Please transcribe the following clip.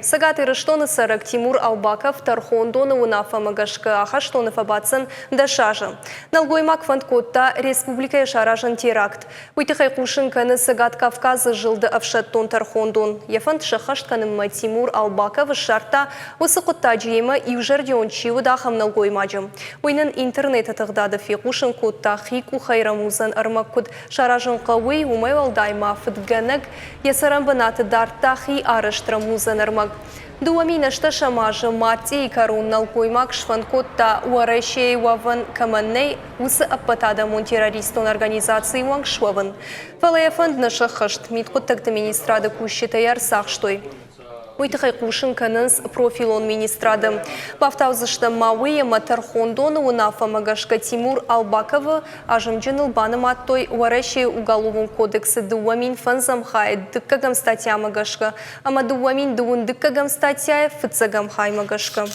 Сагаты Рыштоны сарык Тимур Албаков Тархондоны унафа магашка ахаштоны фабацын дашажы. Налгоймак фанткотта республика шаражын теракт. Уйтыхай кушынканы Сагат Кавказы жылды авшаттон Тархондон. Ефант шахаштканымма Тимур Албаков шарта усықытта жеймі иужардион чивы дахам налгоймаджым. Уйнын интернет атығдады фи кушынкотта хику хайрамузан армаккуд шаражын қауый умай валдайма фытганыг ясарамбынаты дарта хи арыштрамузан армак. Дуамина шташа мажа марти и карун налгоймак шванкотта уарещей ваван каманней усы аппатада террористон организации вангшваван. Валаяфанд наша хашт миткоттакты министрады кущитаяр сахштой. Уйтыхай кушын канынс профилон министрадым. Павтаузышты мауые Тархондоны унафа магашка Тимур Албаковы ажымджын илбаным аттой уаращи уголовым кодексы дуамин фанзам хай дыккагам статья магашка, ама дуамин дуун дыккагам статья фыцагам хай магашка.